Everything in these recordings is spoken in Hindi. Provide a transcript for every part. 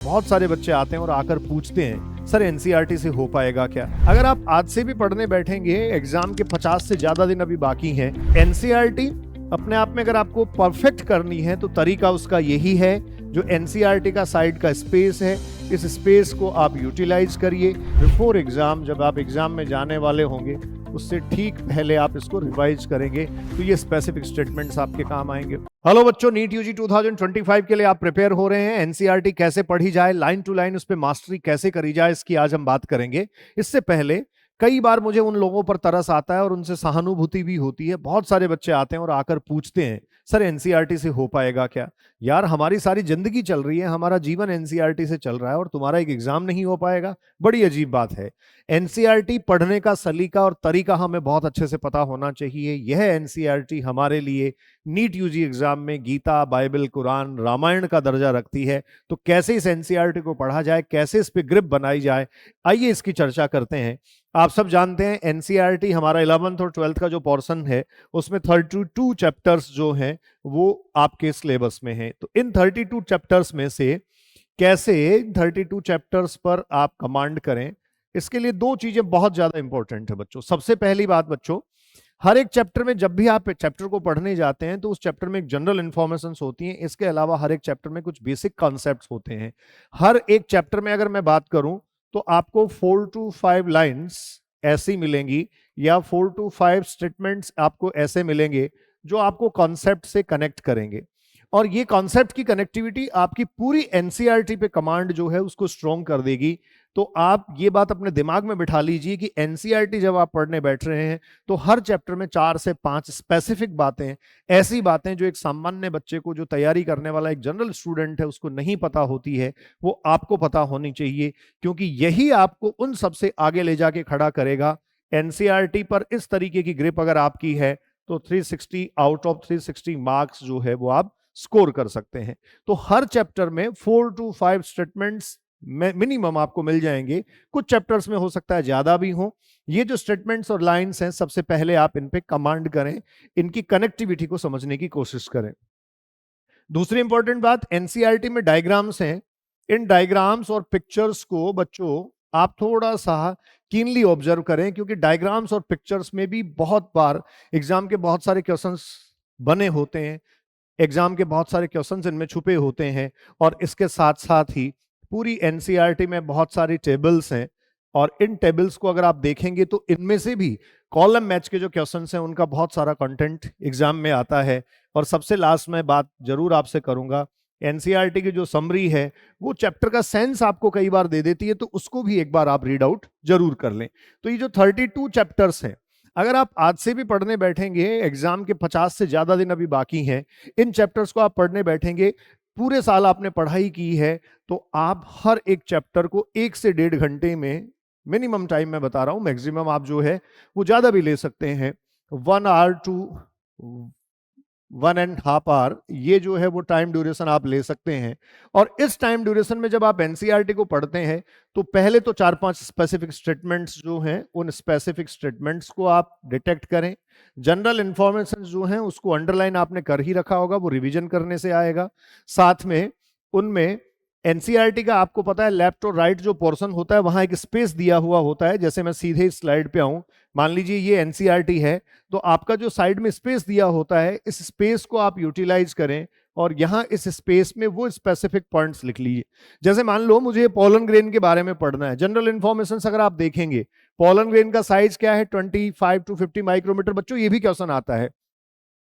बहुत सारे बच्चे आते हैं और आकर पूछते हैं सर एनसीईआरटी से हो पाएगा क्या। अगर आप आज से भी पढ़ने बैठेंगे, एग्जाम के 50 से ज्यादा दिन अभी बाकी हैं। एनसीईआरटी अपने आप में अगर आपको परफेक्ट करनी है तो तरीका उसका यही है, जो एनसीईआरटी का साइड का स्पेस है, इस स्पेस को आप यूटिलाइज करिए। बिफोर एग्जाम, जब आप एग्जाम में जाने वाले होंगे उससे ठीक पहले आप इसको रिवाइज करेंगे तो ये स्पेसिफिक स्टेटमेंट्स आपके काम आएंगे। हेलो बच्चों, नीट यूजी 2025 के लिए आप प्रिपेयर हो रहे हैं। एनसीईआरटी कैसे पढ़ी जाए, लाइन टू लाइन उस पर मास्टरी कैसे करी जाए, इसकी आज हम बात करेंगे। इससे पहले कई बार मुझे उन लोगों पर तरस आता है और उनसे सहानुभूति भी होती है। बहुत सारे बच्चे आते हैं और आकर पूछते हैं सर एनसीईआरटी से हो पाएगा क्या। यार, हमारी सारी जिंदगी चल रही है, हमारा जीवन एनसीईआरटी से चल रहा है और तुम्हारा एक एग्जाम नहीं हो पाएगा। बड़ी अजीब बात है। एनसीईआरटी पढ़ने का सलीका और तरीका हमें बहुत अच्छे से पता होना चाहिए। यह एनसीईआरटी हमारे लिए नीट यूजी एग्जाम में गीता, बाइबल, कुरान, रामायण का दर्जा रखती है। तो कैसे इस एनसीईआरटी को पढ़ा जाए, कैसे इस पे ग्रिप बनाई जाए, आइए इसकी चर्चा करते हैं। आप सब जानते हैं एनसीईआरटी हमारा 11th और 12th का जो पोर्शन है उसमें 32 चैप्टर्स जो हैं वो आपके सिलेबस में हैं। तो इन 32 चैप्टर्स में से कैसे 32 चैप्टर्स पर आप कमांड करें, इसके लिए दो चीजें बहुत ज्यादा इंपॉर्टेंट है बच्चों। सबसे पहली बात बच्चों, हर एक चैप्टर में जब भी आप चैप्टर को पढ़ने जाते हैं तो उस चैप्टर में एक जनरल इंफॉर्मेशन होती हैं। इसके अलावा हर एक चैप्टर में कुछ बेसिक कॉन्सेप्ट्स होते हैं। हर एक चैप्टर में अगर मैं बात करूं तो आपको 4 to 5 लाइन्स ऐसी मिलेंगी या 4 to 5 स्टेटमेंट्स आपको ऐसे मिलेंगे जो आपको कॉन्सेप्ट से कनेक्ट करेंगे। और ये कॉन्सेप्ट की कनेक्टिविटी आपकी पूरी एनसीईआरटी पे कमांड जो है उसको स्ट्रॉन्ग कर देगी। तो आप ये बात अपने दिमाग में बिठा लीजिए कि एनसीईआरटी जब आप पढ़ने बैठ रहे हैं तो हर चैप्टर में 4 से 5 स्पेसिफिक बातें, ऐसी बातें जो एक सामान्य बच्चे को, जो तैयारी करने वाला एक जनरल स्टूडेंट है, उसको नहीं पता होती है, वो आपको पता होनी चाहिए। क्योंकि यही आपको उन सबसे आगे ले जाके खड़ा करेगा। एनसीईआरटी पर इस तरीके की ग्रिप अगर आपकी है तो 360 आउट ऑफ 360 मार्क्स जो है वो आप स्कोर कर सकते हैं। तो हर चैप्टर में 4 to 5 स्टेटमेंट्स मिनिमम आपको मिल जाएंगे। कुछ चैप्टर्स में हो सकता है ज्यादा भी हो। ये जो स्टेटमेंट्स और लाइंस हैं, सबसे पहले आप इन पे कमांड करें, इनकी कनेक्टिविटी को समझने की कोशिश करें। दूसरी इंपॉर्टेंट बात, एनसीईआरटी में डायग्राम्स हैं। इन डायग्राम्स और पिक्चर्स को बच्चों आप थोड़ा सा कीनली ऑब्जर्व करें, क्योंकि डायग्राम्स और पिक्चर्स में भी बहुत बार एग्जाम के बहुत सारे क्वेश्चंस बने होते हैं, एग्जाम के बहुत सारे क्वेश्चंस इनमें छुपे होते हैं। और इसके साथ साथ ही पूरी एनसीईआरटी में बहुत सारी टेबल्स हैं और इन टेबल्स को अगर आप देखेंगे तो इनमें से भी कॉलम मैच के जो क्वेश्चंस हैं उनका बहुत सारा कंटेंट एग्जाम में आता है। और सबसे लास्ट में बात जरूर आपसे करूंगा, एनसीईआरटी की जो समरी है वो चैप्टर का सेंस आपको कई बार दे देती है, तो उसको भी एक बार आप रीड आउट जरूर कर लें। तो ये जो 32 चैप्टर्स हैं, अगर आप आज से भी पढ़ने बैठेंगे, एग्जाम के 50 से ज्यादा दिन अभी बाकी हैं, इन चैप्टर्स को आप पढ़ने बैठेंगे, पूरे साल आपने पढ़ाई की है, तो आप हर एक चैप्टर को 1 से 1.5 घंटे में, मिनिमम टाइम मैं बता रहा हूं, मैक्सिमम आप जो है वो ज्यादा भी ले सकते हैं, 1 hour to 1.5 hour, ये जो है वो टाइम ड्यूरेशन आप ले सकते हैं। और इस टाइम ड्यूरेशन में जब आप एनसीईआरटी को पढ़ते हैं तो पहले तो 4-5 स्पेसिफिक स्टेटमेंट्स जो हैं, उन स्पेसिफिक स्टेटमेंट्स को आप डिटेक्ट करें। जनरल इंफॉर्मेशन जो हैं उसको अंडरलाइन आपने कर ही रखा होगा, वो रिवीजन करने से आएगा। साथ में उनमें एनसीईआरटी का आपको पता है लेफ्ट और राइट जो पोर्शन होता है वहां एक स्पेस दिया हुआ होता है। जैसे मैं सीधे इस स्लाइड पे आऊं, मान लीजिए ये एनसीईआरटी है, तो आपका जो साइड में स्पेस दिया होता है, इस स्पेस को आप यूटिलाइज करें और यहां इस स्पेस में वो स्पेसिफिक पॉइंट्स लिख लीजिए। जैसे मान लो मुझे पोलन ग्रेन के बारे में पढ़ना है, जनरल इंफॉर्मेशन अगर आप देखेंगे, पोलन ग्रेन का साइज क्या है, 25 to 50 माइक्रोमीटर। बच्चों ये भी क्वेश्चन आता है।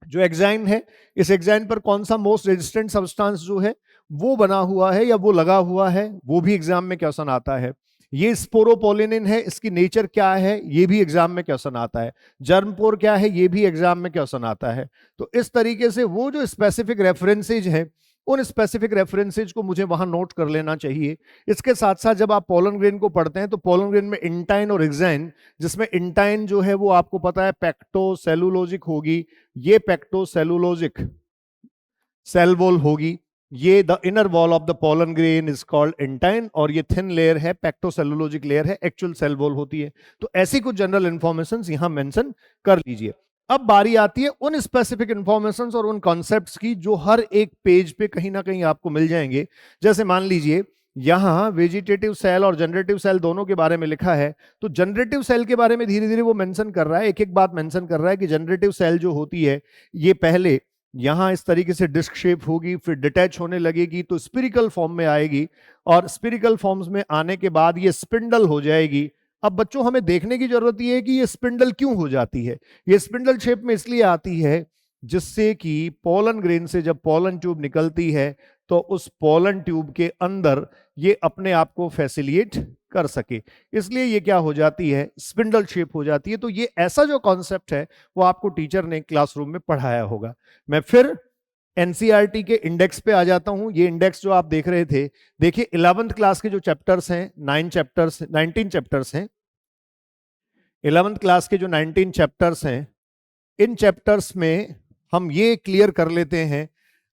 जो एग्जाइन है, इस एग्जाइन पर कौन सा मोस्ट रेजिस्टेंट सब्सटेंस जो है वो बना हुआ है या वो लगा हुआ है, वो भी एग्जाम में क्वेश्चन आता है। ये स्पोरोपोलिनिन है, इसकी नेचर क्या है, ये भी एग्जाम में क्वेश्चन आता है। जर्मपोर क्या है, ये भी एग्जाम में क्वेश्चन आता है। तो इस तरीके से वो जो स्पेसिफिक रेफरेंसेज है, उन स्पेसिफिक रेफरेंसेज को मुझे वहां नोट कर लेना चाहिए। इसके साथ साथ जब आप पोलन ग्रेन को पढ़ते हैं तो पोलन ग्रेन में इंटाइन और एक्साइन, जिसमें इंटाइन जो है वो आपको पता है पेक्टोसेलुलोजिक होगी, ये पेक्टोसेलुलोजिक सेल वॉल होगी। ये the inner wall of the pollen grain is called intine, और ये थिन लेयर है, पेक्टोसेलुलोजिक लेयर है, एक्चुअल सेल वॉल होती है। तो ऐसी कुछ जनरल इंफॉर्मेशन यहां मेंशन कर लीजिए। अब बारी आती है उन स्पेसिफिक इंफॉर्मेशन और उन कॉन्सेप्ट्स की जो हर एक पेज पे कहीं ना कहीं आपको मिल जाएंगे। जैसे मान लीजिए यहाँ वेजिटेटिव सेल और जनरेटिव सेल दोनों के बारे में लिखा है। तो जनरेटिव सेल के बारे में धीरे धीरे वो मेंशन कर रहा है, एक एक बात मेंशन कर रहा है कि जनरेटिव सेल जो होती है ये पहले यहाँ इस तरीके से डिस्क शेप होगी, फिर डिटैच होने लगेगी तो स्पिरिकल फॉर्म में आएगी, और स्पिरिकल फॉर्म्स में आने के बाद ये स्पिंडल हो जाएगी। अब बच्चों हमें देखने की जरूरत ये है कि ये स्पिंडल क्यों हो जाती है। ये स्पिंडल शेप में इसलिए आती है जिससे कि पोलन ग्रेन से जब पोलन ट्यूब निकलती है तो उस पोलन ट्यूब के अंदर ये अपने आप को फैसिलिएट कर सके, इसलिए ये क्या हो जाती है, स्पिंडल शेप हो जाती है। तो ये ऐसा जो कॉन्सेप्ट है वो आपको टीचर ने क्लासरूम में पढ़ाया होगा। मैं फिर एनसीईआरटी के इंडेक्स पे आ जाता हूं। ये इंडेक्स जो आप देख रहे थे, देखिए 11th क्लास के जो चैप्टर्स हैं, 19 चैप्टर्स हैं। 11th क्लास के जो 19 चैप्टर्स हैं, इन चैप्टर्स में हम ये क्लियर कर लेते हैं।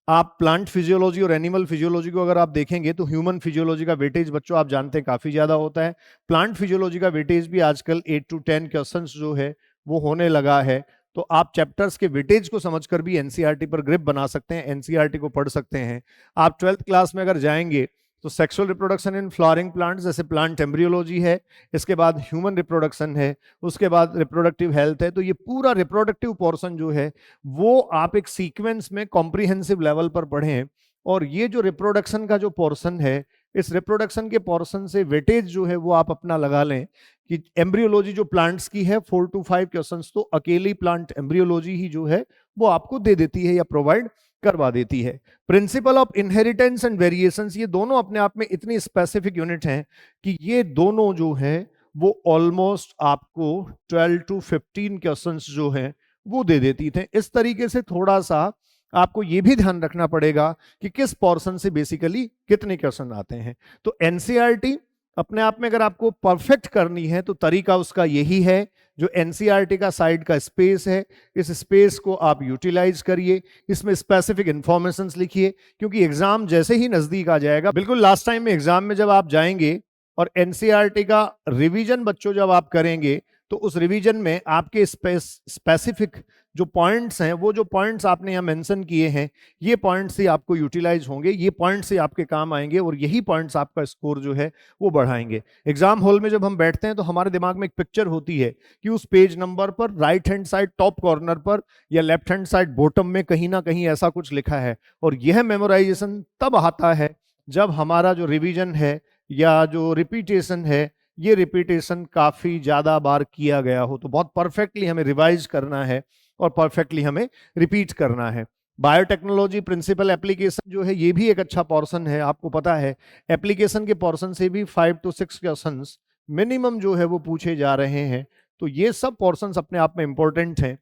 आप प्लांट फिजियोलॉजी और एनिमल फिजियोलॉजी को अगर आप देखेंगे तो ह्यूमन फिजियोलॉजी का वेटेज बच्चों आप जानते हैं काफी ज्यादा होता है। प्लांट फिजियोलॉजी का वेटेज भी आजकल 8 to 10 क्वेश्चंस जो है वो होने लगा है। तो आप चैप्टर्स के वेटेज को समझकर भी एनसीईआरटी पर ग्रिप बना सकते हैं, एनसीईआरटी को पढ़ सकते हैं। आप 12th क्लास में अगर जाएंगे तो sexual reproduction in flowering plants, जैसे प्लांट एम्ब्रियोलॉजी है, इसके बाद ह्यूमन रिप्रोडक्शन है, उसके बाद रिप्रोडक्टिव हेल्थ है। तो ये पूरा रिप्रोडक्टिव पोर्शन जो है वो आप एक सीक्वेंस में कॉम्प्रिहेंसिव लेवल पर पढ़ें। और ये जो रिप्रोडक्शन का जो पोर्शन है, इस रिप्रोडक्शन के पोर्शन से वेटेज जो है वो आप अपना लगा लें कि एम्ब्रियोलॉजी जो प्लांट्स की है 4 to 5 क्वेश्चंस तो अकेली प्लांट एम्ब्रियोलॉजी ही जो है वो आपको दे देती है या प्रोवाइड करवा देती है। Principle of inheritance and variations, ये दोनों अपने आप में इतनी स्पेसिफिक यूनिट हैं कि ये दोनों जो है वो ऑलमोस्ट आपको 12 to 15 क्वेश्चंस जो हैं वो दे देती थे। इस तरीके से थोड़ा सा आपको ये भी ध्यान रखना पड़ेगा कि किस पोर्शन से बेसिकली कितने क्वेश्चन आते हैं। तो एनसीईआरटी अपने आप में अगर आपको परफेक्ट करनी है तो तरीका उसका यही है, जो एनसीईआरटी का साइड का स्पेस है, इस स्पेस को आप यूटिलाइज करिए, इसमें स्पेसिफिक इंफॉर्मेशंस लिखिए, क्योंकि एग्जाम जैसे ही नजदीक आ जाएगा, बिल्कुल लास्ट टाइम में एग्जाम में जब आप जाएंगे और एनसीईआरटी का रिवीजन बच्चों जब आप करेंगे तो उस रिवीजन में आपके स्पेसिफिक जो पॉइंट्स हैं, वो जो पॉइंट्स आपने यहाँ मेंशन किए हैं, ये पॉइंट्स ही आपको यूटिलाइज होंगे, ये पॉइंट्स ही आपके काम आएंगे और यही पॉइंट्स आपका स्कोर जो है वो बढ़ाएंगे। एग्जाम हॉल में जब हम बैठते हैं तो हमारे दिमाग में एक पिक्चर होती है कि उस पेज नंबर पर right hand side top corner पर या लेफ्ट हैंड साइड बॉटम में कहीं ना कहीं ऐसा कुछ लिखा है। और यह मेमोराइजेशन तब आता है जब हमारा जो रिविजन है या जो रिपीटेशन है, ये रिपीटेशन काफी ज्यादा बार किया गया हो। तो बहुत परफेक्टली हमें रिवाइज करना है और परफेक्टली हमें रिपीट करना है। बायोटेक्नोलॉजी प्रिंसिपल एप्लीकेशन जो है ये भी एक अच्छा पोर्शन है। आपको पता है एप्लीकेशन के पोर्शन से भी 5 to 6 क्वेश्चंस मिनिमम जो है वो पूछे जा रहे हैं। तो ये सब पोर्शंस अपने आप में इंपॉर्टेंट हैं।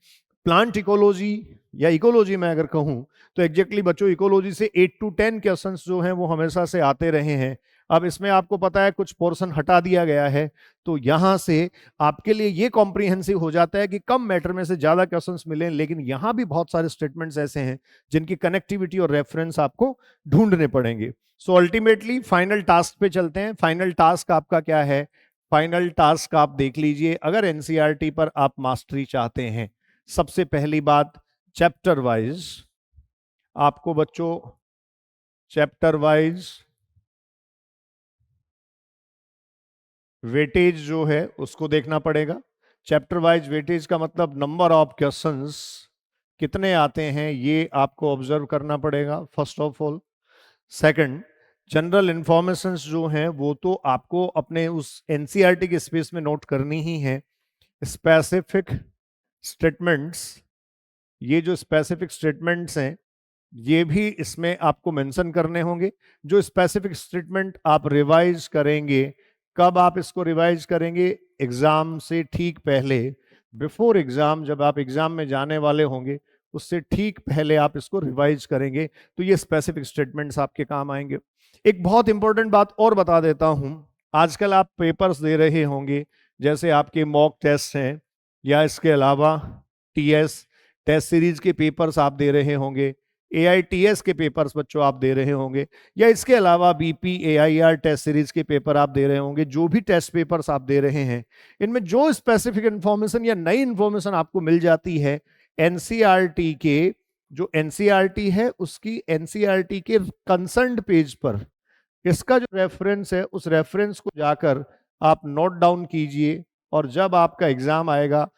प्लांट इकोलॉजी या इकोलॉजी में अगर कहूं तो एग्जैक्टली बच्चों इकोलॉजी से 8 to 10 क्वेश्चंस जो हैं वो हमेशा से आते रहे हैं। अब इसमें आपको पता है कुछ पोर्शन हटा दिया गया है, तो यहां से आपके लिए ये कॉम्प्रिहेंसिव हो जाता है कि कम मैटर में से ज्यादा क्वेश्चंस मिलें, लेकिन यहां भी बहुत सारे स्टेटमेंट्स ऐसे हैं जिनकी कनेक्टिविटी और रेफरेंस आपको ढूंढने पड़ेंगे। सो अल्टीमेटली फाइनल टास्क पे चलते हैं। फाइनल टास्क आपका क्या है? फाइनल टास्क आप देख लीजिए। अगर एनसीईआरटी पर आप मास्टरी चाहते हैं, सबसे पहली बात चैप्टर वाइज आपको बच्चों चैप्टर वाइज वेटेज जो है उसको देखना पड़ेगा। चैप्टर वाइज वेटेज का मतलब नंबर ऑफ क्वेश्चंस कितने आते हैं ये आपको ऑब्जर्व करना पड़ेगा first of all. Second, general informations जो हैं वो तो आपको अपने उस एनसीईआरटी के स्पेस में नोट करनी ही है। स्पेसिफिक स्टेटमेंट्स, ये जो स्पेसिफिक स्टेटमेंट्स हैं ये भी इसमें आपको मेंशन करने होंगे। जो स्पेसिफिक स्टेटमेंट आप रिवाइज करेंगे, कब आप इसको रिवाइज करेंगे? एग्जाम से ठीक पहले, बिफोर एग्जाम, जब आप एग्जाम में जाने वाले होंगे उससे ठीक पहले आप इसको रिवाइज करेंगे, तो ये स्पेसिफिक स्टेटमेंट्स आपके काम आएंगे। एक बहुत इंपॉर्टेंट बात और बता देता हूं, आजकल आप पेपर्स दे रहे होंगे, जैसे आपके मॉक टेस्ट हैं या इसके अलावा टीएस टेस्ट सीरीज के पेपर्स आप दे रहे होंगे, AITS के पेपर्स बच्चों आप दे रहे होंगे, या इसके अलावा BP AIR टेस्ट सीरीज के पेपर आप दे रहे होंगे। जो भी टेस्ट पेपर्स आप दे रहे हैं, इनमें जो स्पेसिफिक इंफॉर्मेशन या नई इंफॉर्मेशन आपको मिल जाती है, एनसीईआरटी के जो एनसीईआरटी है उसकी एनसीईआरटी के कंसर्न्ड पेज पर इसका जो रेफरेंस है उस रेफरेंस को जाकर आप नोट डाउन कीजिए, और जब आपका एग्जाम आएगा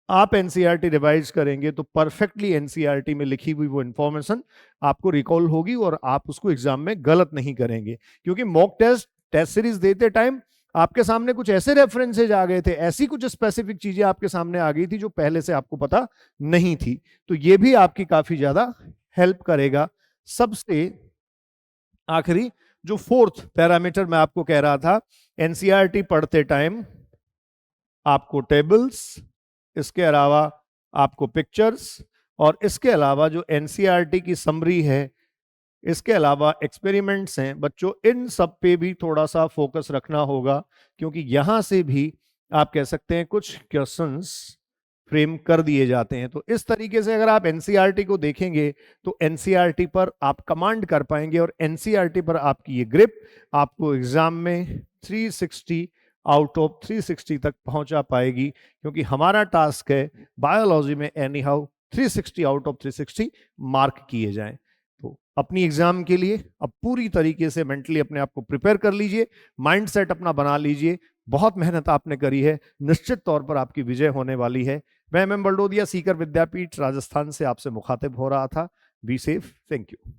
आप एनसीईआरटी रिवाइज करेंगे तो परफेक्टली एनसीईआरटी में लिखी हुई वो इंफॉर्मेशन आपको रिकॉल होगी और आप उसको एग्जाम में गलत नहीं करेंगे। क्योंकि मॉक टेस्ट सीरीज देते टाइम आपके सामने कुछ ऐसे रेफरेंसेज आ गए थे, ऐसी कुछ स्पेसिफिक चीजें आपके सामने आ गई थी जो पहले से आपको पता नहीं थी, तो ये भी आपकी काफी ज्यादा हेल्प करेगा। सबसे आखिरी जो फोर्थ पैरामीटर मैं आपको कह रहा था, एनसीईआरटी पढ़ते टाइम आपको टेबल्स, इसके अलावा आपको पिक्चर्स, और इसके अलावा जो एनसीईआरटी की समरी है, इसके अलावा एक्सपेरिमेंट्स हैं बच्चों, इन सब पे भी थोड़ा सा फोकस रखना होगा, क्योंकि यहां से भी आप कह सकते हैं कुछ क्वेश्चंस फ्रेम कर दिए जाते हैं। तो इस तरीके से अगर आप एनसीईआरटी को देखेंगे तो एनसीईआरटी पर आप कमांड कर पाएंगे, और एनसीईआरटी पर आपकी ये ग्रिप आपको एग्जाम में 360 आउट ऑफ 360 तक पहुंचा पाएगी, क्योंकि हमारा टास्क है बायोलॉजी में any how 360 out of 360 mark किए जाएं। तो अपनी एग्जाम के लिए अब पूरी तरीके से मेंटली अपने आप को प्रिपेयर कर लीजिए, माइंड सेट अपना बना लीजिए। बहुत मेहनत आपने करी है, निश्चित तौर पर आपकी विजय होने वाली है। मैं एम बलडोदिया, सीकर विद्यापीठ राजस्थान से आपसे मुखातिब हो रहा था। Be safe, thank you.